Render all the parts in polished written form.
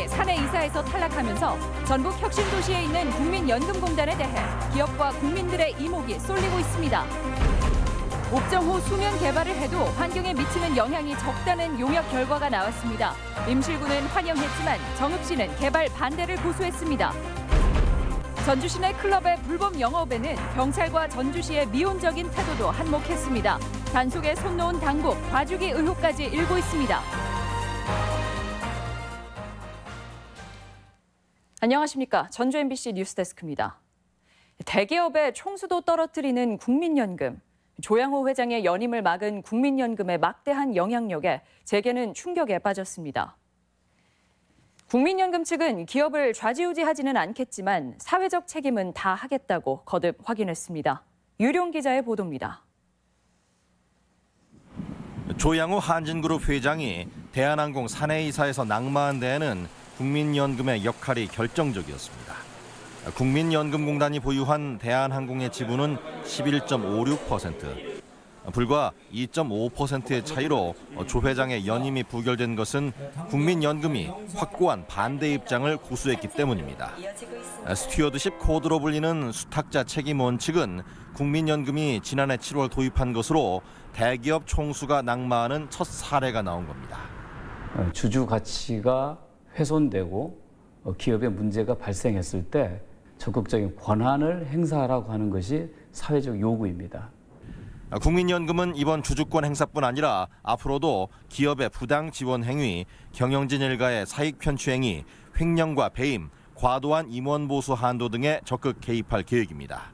부회장이 사내 이사에서 탈락하면서 전북 혁신도시에 있는 국민연금공단에 대해 기업과 국민들의 이목이 쏠리고 있습니다. 옥정 후 수면 개발을 해도 환경에 미치는 영향이 적다는 용역 결과가 나왔습니다. 임실구는 환영했지만 정읍 씨는 개발 반대를 고수했습니다. 전주시 내 클럽의 불법 영업에는 경찰과 전주시의 미온적인 태도도 한몫했습니다. 단속에 손 놓은 당국, 봐주기 의혹까지 일고 있습니다. 안녕하십니까. 전주 MBC 뉴스데스크입니다. 대기업의 총수도 떨어뜨리는 국민연금. 조양호 회장의 연임을 막은 국민연금의 막대한 영향력에 재계는 충격에 빠졌습니다. 국민연금 측은 기업을 좌지우지하지는 않겠지만 사회적 책임은 다 하겠다고 거듭 확인했습니다. 유룡 기자의 보도입니다. 조양호 한진그룹 회장이 대한항공 사내이사에서 낙마한 데에는 국민연금의 역할이 결정적이었습니다. 국민연금공단이 보유한 대한항공의 지분은 11.56%. 불과 2.5%의 차이로 조 회장의 연임이 부결된 것은 국민연금이 확고한 반대 입장을 고수했기 때문입니다. 스튜어드십 코드로 불리는 수탁자 책임 원칙은 국민연금이 지난해 7월 도입한 것으로 대기업 총수가 낙마하는 첫 사례가 나온 겁니다. 주주 가치가 훼손되고 기업에 문제가 발생했을 때 적극적인 권한을 행사하라고 하는 것이 사회적 요구입니다. 국민연금은 이번 주주권 행사뿐 아니라 앞으로도 기업의 부당 지원 행위, 경영진 일가의 사익 편취 행위, 횡령과 배임, 과도한 임원 보수 한도 등에 적극 개입할 계획입니다.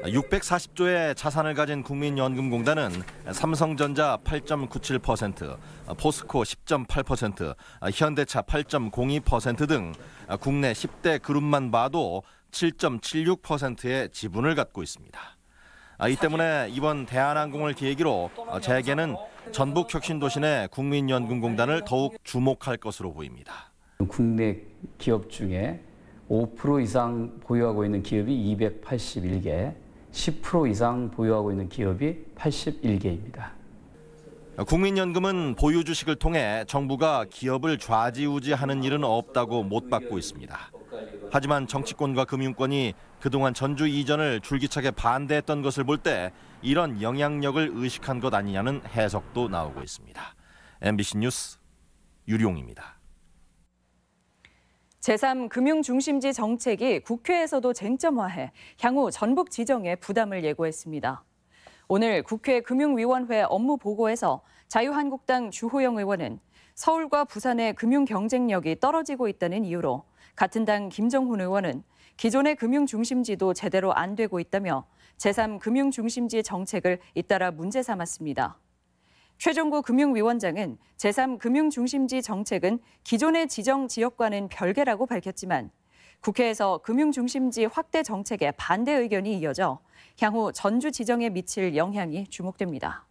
640조의 자산을 가진 국민연금공단은 삼성전자 8.97%, 포스코 10.8%, 현대차 8.02% 등 국내 10대 그룹만 봐도 7.76%의 지분을 갖고 있습니다. 이 때문에 이번 대한항공을 계기로 재계는 전북 혁신도시 내 국민연금공단을 더욱 주목할 것으로 보입니다. 국내 기업 중에 5% 이상 보유하고 있는 기업이 281개, 10% 이상 보유하고 있는 기업이 81개입니다. 국민연금은 보유 주식을 통해 정부가 기업을 좌지우지하는 일은 없다고 못 받고 있습니다. 하지만 정치권과 금융권이 그동안 전주 이전을 줄기차게 반대했던 것을 볼 때 이런 영향력을 의식한 것 아니냐는 해석도 나오고 있습니다. MBC 뉴스 유룡입니다. 제3금융중심지 정책이 국회에서도 쟁점화해 향후 전북 지정에 부담을 예고했습니다. 오늘 국회 금융위원회 업무 보고에서 자유한국당 주호영 의원은 서울과 부산의 금융 경쟁력이 떨어지고 있다는 이유로 같은 당 김정훈 의원은 기존의 금융중심지도 제대로 안 되고 있다며 제3금융중심지 정책을 잇따라 문제 삼았습니다. 최종구 금융위원장은 제3금융중심지 정책은 기존의 지정 지역과는 별개라고 밝혔지만 국회에서 금융중심지 확대 정책에 반대 의견이 이어져 향후 전주 지정에 미칠 영향이 주목됩니다.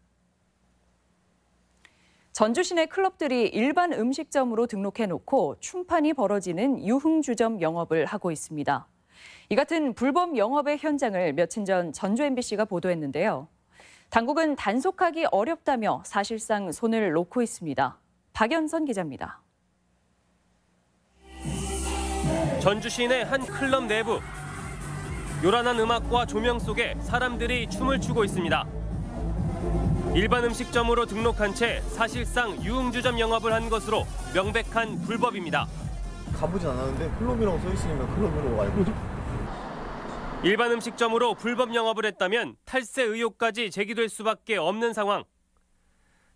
전주 시내 클럽들이 일반 음식점으로 등록해놓고 충판이 벌어지는 유흥주점 영업을 하고 있습니다. 이 같은 불법 영업의 현장을 며칠 전 전주 MBC가 보도했는데요. 당국은 단속하기 어렵다며 사실상 손을 놓고 있습니다. 박연선 기자입니다. 전주 시내 한 클럽 내부. 요란한 음악과 조명 속에 사람들이 춤을 추고 있습니다. 일반 음식점으로 등록한 채 사실상 유흥주점 영업을 한 것으로 명백한 불법입니다. 가보진 않았는데 클럽이라고 써 있으니까 클럽으로 알고 있죠. 일반 음식점으로 불법 영업을 했다면 탈세 의혹까지 제기될 수밖에 없는 상황.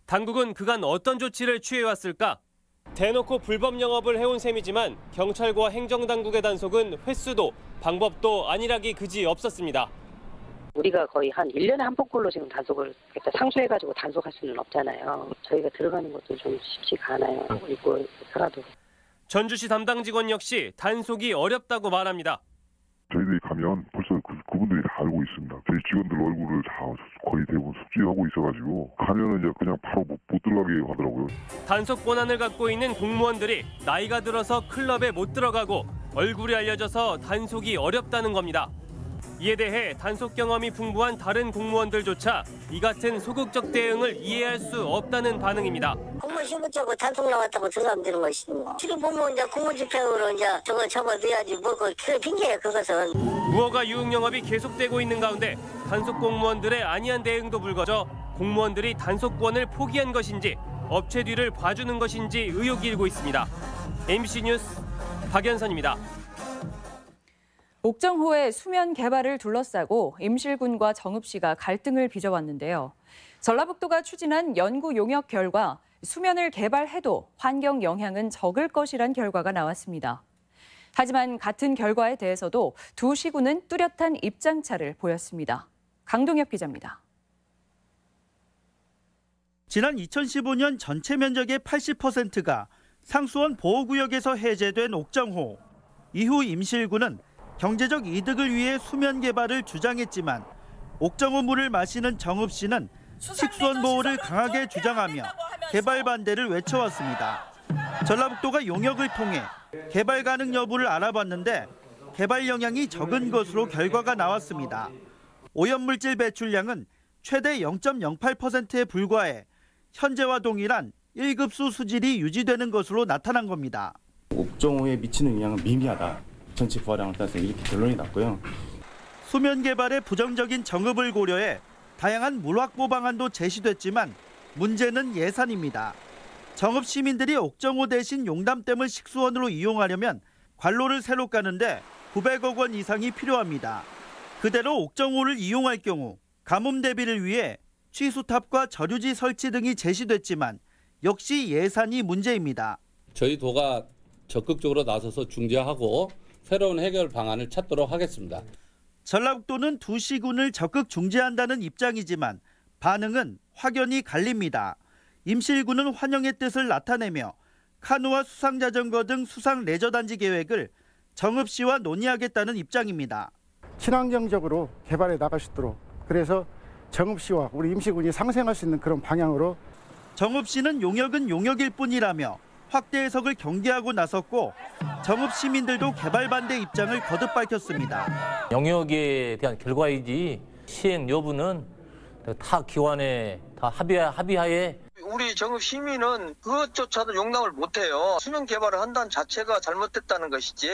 당국은 그간 어떤 조치를 취해왔을까? 대놓고 불법 영업을 해온 셈이지만 경찰과 행정당국의 단속은 횟수도 방법도 안일하기 그지 없었습니다. 우리가 거의 한 1년에 한 번꼴로 지금 단속을 상수해가지고 단속할 수는 없잖아요. 저희가 들어가는 것도 좀 쉽지가 않아요. 입고 살아도. 전주시 담당 직원 역시 단속이 어렵다고 말합니다. 저희들이 가면 벌써 그분들이 다 알고 있습니다. 저희 직원들 얼굴을 다 거의 대부분 숙지하고 있어가지고 가면은 이제 그냥 바로 못 들어가게 하더라고요. 단속 권한을 갖고 있는 공무원들이 나이가 들어서 클럽에 못 들어가고 얼굴이 알려져서 단속이 어렵다는 겁니다. 이에 대해 단속 경험이 풍부한 다른 공무원들조차 이 같은 소극적 대응을 이해할 수 없다는 반응입니다. 공무원 신분증하고 단속 나왔다고 들어가면 되는 것이지 뭐. 지금 보면 이제 공무원 집행으로 이제 저거 접어둬야지 뭐 그 핑계야 그것은. 무허가 유흥 영업이 계속되고 있는 가운데 단속 공무원들의 안이한 대응도 불거져 공무원들이 단속권을 포기한 것인지 업체 뒤를 봐주는 것인지 의혹이 일고 있습니다. MBC 뉴스 박연선입니다. 옥정호의 수면 개발을 둘러싸고 임실군과 정읍시가 갈등을 빚어왔는데요. 전라북도가 추진한 연구 용역 결과 수면을 개발해도 환경 영향은 적을 것이란 결과가 나왔습니다. 하지만 같은 결과에 대해서도 두 시군은 뚜렷한 입장차를 보였습니다. 강동엽 기자입니다. 지난 2015년 전체 면적의 80%가 상수원 보호구역에서 해제된 옥정호. 이후 임실군은 경제적 이득을 위해 수면 개발을 주장했지만 옥정호 물을 마시는 정읍시는 식수원 보호를 강하게 주장하며 개발 반대를 외쳐왔습니다. 전라북도가 용역을 통해 개발 가능 여부를 알아봤는데 개발 영향이 적은 것으로 결과가 나왔습니다. 오염물질 배출량은 최대 0.08%에 불과해 현재와 동일한 1급수 수질이 유지되는 것으로 나타난 겁니다. 옥정호에 미치는 영향은 미미하다. 전체 부하량을 따서 이렇게 결론이 났고요. 수면 개발의 부정적인 정읍을 고려해 다양한 물 확보 방안도 제시됐지만 문제는 예산입니다. 정읍 시민들이 옥정호 대신 용담댐을 식수원으로 이용하려면 관로를 새로 까는데 900억 원 이상이 필요합니다. 그대로 옥정호를 이용할 경우 가뭄 대비를 위해 취수탑과 저류지 설치 등이 제시됐지만 역시 예산이 문제입니다. 저희 도가 적극적으로 나서서 중재하고 새로운 해결 방안을 찾도록 하겠습니다. 전라북도는 두 시군을 적극 중재한다는 입장이지만 반응은 확연히 갈립니다. 임실군은 환영의 뜻을 나타내며 카누와 수상자전거 등 수상 레저단지 계획을 정읍시와 논의하겠다는 입장입니다. 친환경적으로 개발해 나갈 수 있도록 그래서 정읍시와 우리 임실군이 상생할 수 있는 그런 방향으로. 정읍시는 용역은 용역일 뿐이라며 확대 해석을 경계하고 나섰고 정읍 시민들도 개발 반대 입장을 거듭 밝혔습니다. 용역에 대한 결과이지 시행 여부는 타 기관에 다 합의하에 우리 정읍 시민은 그것조차도 용납을 못해요. 수면 개발을 한다는 자체가 잘못됐다는 것이지.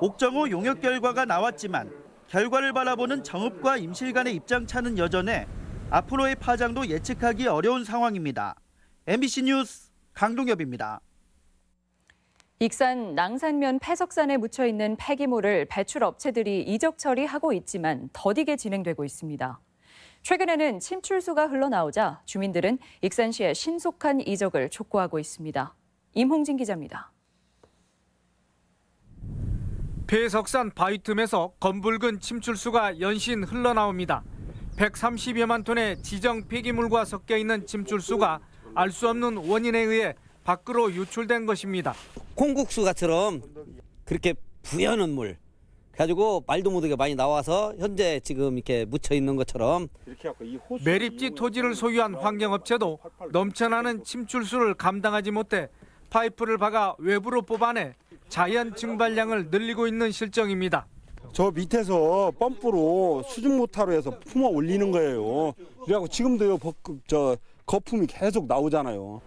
옥정호 용역 결과가 나왔지만 결과를 바라보는 정읍과 임실 간의 입장차는 여전해 앞으로의 파장도 예측하기 어려운 상황입니다. MBC 뉴스 강동엽입니다. 익산 낭산면 폐석산에 묻혀있는 폐기물을 배출업체들이 이적 처리하고 있지만 더디게 진행되고 있습니다. 최근에는 침출수가 흘러나오자 주민들은 익산시의 신속한 이적을 촉구하고 있습니다. 임홍진 기자입니다. 폐석산 바위 틈에서 검붉은 침출수가 연신 흘러나옵니다. 130여만 톤의 지정 폐기물과 섞여 있는 침출수가 알 수 없는 원인에 의해 밖으로 유출된 것입니다. 콩국수가처럼 그렇게 부여는 물, 그래가지고 말도 못하게 많이 나와서 현재 지금 이렇게 묻혀 있는 것처럼. 매립지 토지를 소유한 환경업체도 넘쳐나는 침출수를 감당하지 못해 파이프를 박아 외부로 뽑아내 자연 증발량을 늘리고 있는 실정입니다. 저 밑에서 펌프로 수중 모터로 해서 품어 올리는 거예요. 그래갖고 지금도요 거품이 계속 나오잖아요.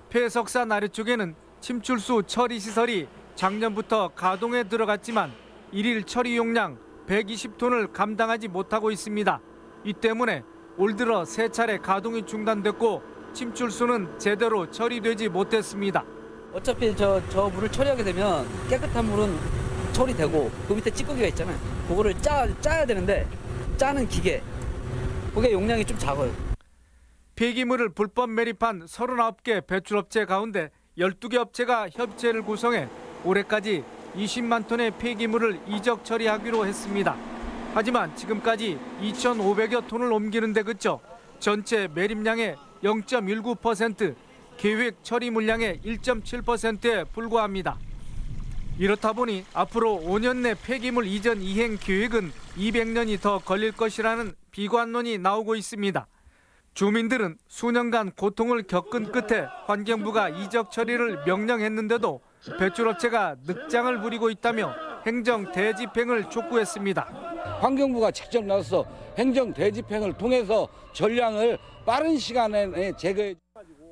폐석산 아래쪽에는 침출수 처리 시설이 작년부터 가동에 들어갔지만 일일 처리 용량 120톤을 감당하지 못하고 있습니다. 이 때문에 올 들어 3차례 가동이 중단됐고 침출수는 제대로 처리되지 못했습니다. 어차피 저 물을 처리하게 되면 깨끗한 물은 처리되고 그 밑에 찌꺼기가 있잖아요. 그거를 짜야 되는데 짜는 기계, 그게 용량이 좀 작아요. 폐기물을 불법 매립한 39개 배출업체 가운데 12개 업체가 협의체를 구성해 올해까지 20만 톤의 폐기물을 이적 처리하기로 했습니다. 하지만 지금까지 2,500여 톤을 옮기는 데 그쳐 전체 매립량의 0.19%, 계획 처리 물량의 1.7%에 불과합니다. 이렇다 보니 앞으로 5년 내 폐기물 이전 이행 계획은 200년이 더 걸릴 것이라는 비관론이 나오고 있습니다. 주민들은 수년간 고통을 겪은 끝에 환경부가 이적 처리를 명령했는데도 배출업체가 늑장을 부리고 있다며 행정 대집행을 촉구했습니다. 환경부가 직접 나서서 행정 대집행을 통해서 전량을 빠른 시간에 제거해.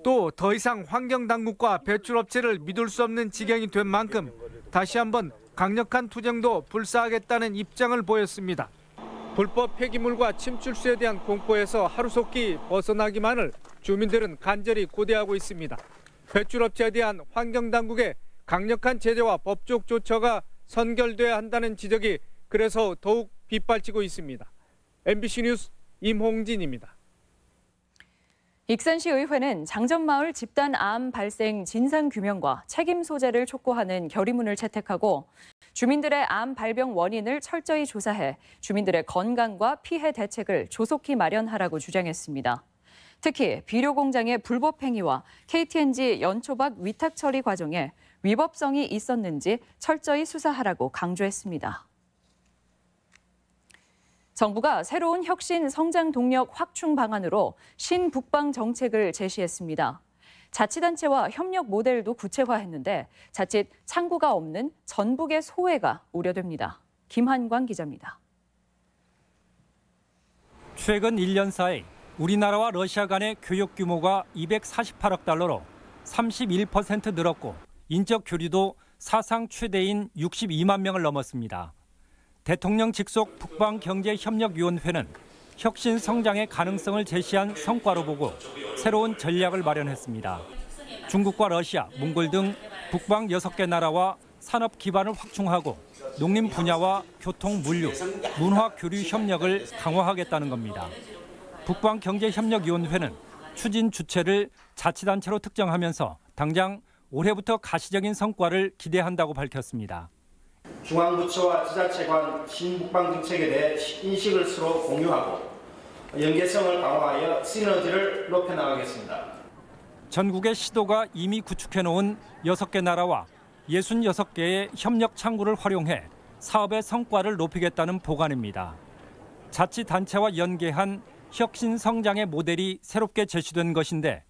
또 더 이상 환경당국과 배출업체를 믿을 수 없는 지경이 된 만큼 다시 한번 강력한 투쟁도 불사하겠다는 입장을 보였습니다. 불법 폐기물과 침출수에 대한 공포에서 하루속히 벗어나기만을 주민들은 간절히 고대하고 있습니다. 배출업체에 대한 환경당국의 강력한 제재와 법적 조처가 선결돼야 한다는 지적이 그래서 더욱 빗발치고 있습니다. MBC 뉴스 임홍진입니다. 익산시 의회는 장전마을 집단암 발생 진상규명과 책임 소재를 촉구하는 결의문을 채택하고 주민들의 암 발병 원인을 철저히 조사해 주민들의 건강과 피해 대책을 조속히 마련하라고 주장했습니다. 특히 비료 공장의 불법 행위와 KTNG 연초박 위탁 처리 과정에 위법성이 있었는지 철저히 수사하라고 강조했습니다. 정부가 새로운 혁신 성장 동력 확충 방안으로 신북방 정책을 제시했습니다. 자치단체와 협력 모델도 구체화했는데 자칫 창구가 없는 전북의 소외가 우려됩니다. 김한광 기자입니다. 최근 1년 사이 우리나라와 러시아 간의 교역 규모가 248억 달러로 31% 늘었고 인적 교류도 사상 최대인 62만 명을 넘었습니다. 대통령 직속 북방경제협력위원회는 혁신 성장의 가능성을 제시한 성과로 보고 새로운 전략을 마련했습니다. 중국과 러시아, 몽골 등 북방 6개 나라와 산업 기반을 확충하고 농림 분야와 교통, 물류, 문화 교류 협력을 강화하겠다는 겁니다. 북방경제협력위원회는 추진 주체를 자치단체로 특정하면서 당장 올해부터 가시적인 성과를 기대한다고 밝혔습니다. 중앙부처와 지자체 간 신북방 정책에 대해 인식을 서로 공유하고 연계성을 강화하여 시너지를 높여나가겠습니다. 전국의 시도가 이미 구축해놓은 6개 나라와 66개의 협력 창구를 활용해 사업의 성과를 높이겠다는 보관입니다. 자치단체와 연계한 혁신 성장의 모델이 새롭게 제시된 것인데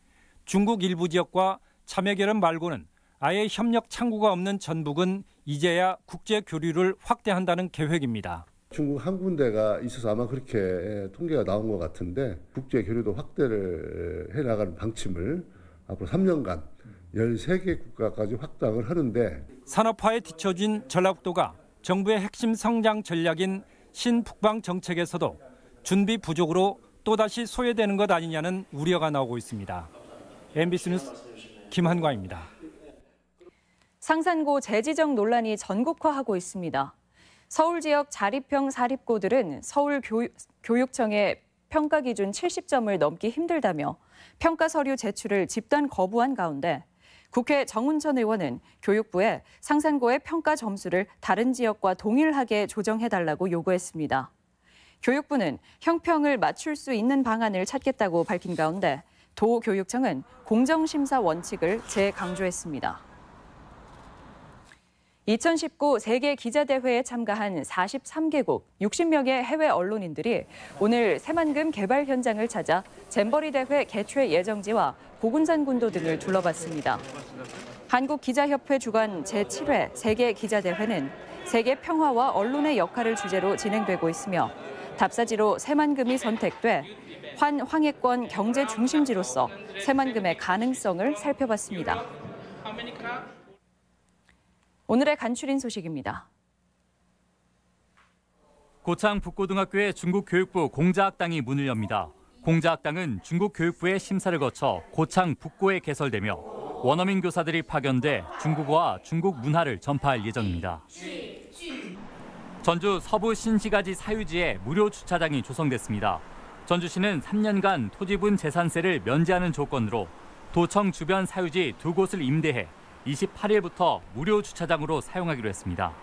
중국 일부 지역과 자매 결연 말고는 아예 협력 창구가 없는 전북은 이제야 국제 교류를 확대한다는 계획입니다. 중국 한 군데가 있어서 아마 그렇게 통계가 나온 것 같은데 국제 교류도 확대를 해나가는 방침을 앞으로 3년간 13개 국가까지 확장을 하는데 산업화에 뒤처진 전라북도가 정부의 핵심 성장 전략인 신북방 정책에서도 준비 부족으로 또다시 소외되는 것 아니냐는 우려가 나오고 있습니다. MBC 뉴스 김한광입니다. 상산고 재지정 논란이 전국화하고 있습니다. 서울 지역 자립형 사립고들은 서울교육청의 평가 기준 70점을 넘기 힘들다며 평가 서류 제출을 집단 거부한 가운데 국회 정운천 의원은 교육부에 상산고의 평가 점수를 다른 지역과 동일하게 조정해달라고 요구했습니다. 교육부는 형평을 맞출 수 있는 방안을 찾겠다고 밝힌 가운데 도교육청은 공정심사 원칙을 재강조했습니다. 2019 세계 기자대회에 참가한 43개국 60명의 해외 언론인들이 오늘 새만금 개발 현장을 찾아 잼버리 대회 개최 예정지와 보군산 군도 등을 둘러봤습니다. 한국기자협회 주관 제7회 세계 기자대회는 세계 평화와 언론의 역할을 주제로 진행되고 있으며 답사지로 새만금이 선택돼 황해권 경제 중심지로서 새만금의 가능성을 살펴봤습니다. 오늘의 간추린 소식입니다. 고창 북고등학교의 중국 교육부 공자학당이 문을 엽니다. 공자학당은 중국 교육부의 심사를 거쳐 고창 북고에 개설되며 원어민 교사들이 파견돼 중국어와 중국 문화를 전파할 예정입니다. 전주 서부 신시가지 사유지에 무료 주차장이 조성됐습니다. 전주시는 3년간 토지분 재산세를 면제하는 조건으로 도청 주변 사유지 2곳을 임대해 28일부터 무료 주차장으로 사용하기로 했습니다.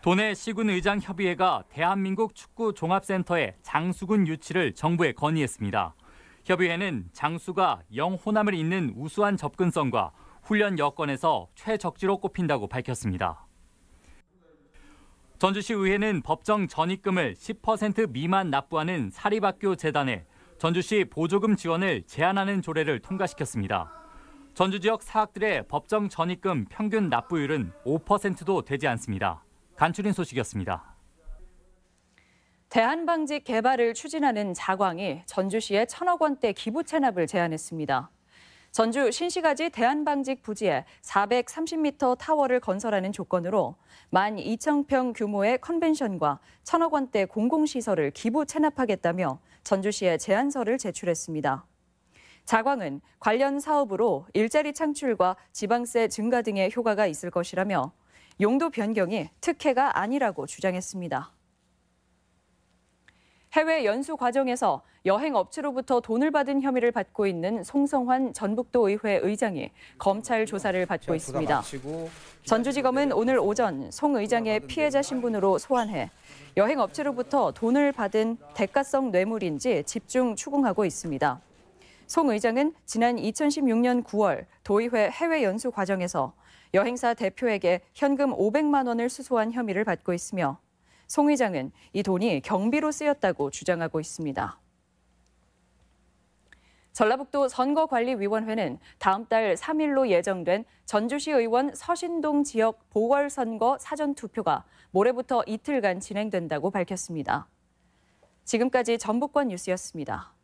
도내 시군의장협의회가 대한민국 축구종합센터의 장수군 유치를 정부에 건의했습니다. 협의회는 장수가 영호남을 잇는 우수한 접근성과 훈련 여건에서 최적지로 꼽힌다고 밝혔습니다. 전주시 의회는 법정 전입금을 10% 미만 납부하는 사립학교 재단에 전주시 보조금 지원을 제한하는 조례를 통과시켰습니다. 전주 지역 사학들의 법정 전입금 평균 납부율은 5%도 되지 않습니다. 간추린 소식이었습니다. 대한방직 개발을 추진하는 자광이 전주시에 1,000억 원대 기부 체납을 제안했습니다. 전주 신시가지 대한방직 부지에 430m 타워를 건설하는 조건으로 12,000평 규모의 컨벤션과 1,000억 원대 공공시설을 기부 체납하겠다며 전주시에 제안서를 제출했습니다. 자광은 관련 사업으로 일자리 창출과 지방세 증가 등의 효과가 있을 것이라며 용도 변경이 특혜가 아니라고 주장했습니다. 해외 연수 과정에서 여행 업체로부터 돈을 받은 혐의를 받고 있는 송성환 전북도의회 의장이 검찰 조사를 받고 있습니다. 전주지검은 오늘 오전 송 의장의 피해자 신분으로 소환해 여행 업체로부터 돈을 받은 대가성 뇌물인지 집중 추궁하고 있습니다. 송 의장은 지난 2016년 9월 도의회 해외 연수 과정에서 여행사 대표에게 현금 500만 원을 수수한 혐의를 받고 있으며 송 의장은 이 돈이 경비로 쓰였다고 주장하고 있습니다. 전라북도 선거관리위원회는 다음 달 3일로 예정된 전주시 의원 서신동 지역 보궐선거 사전투표가 모레부터 이틀간 진행된다고 밝혔습니다. 지금까지 전북권 뉴스였습니다.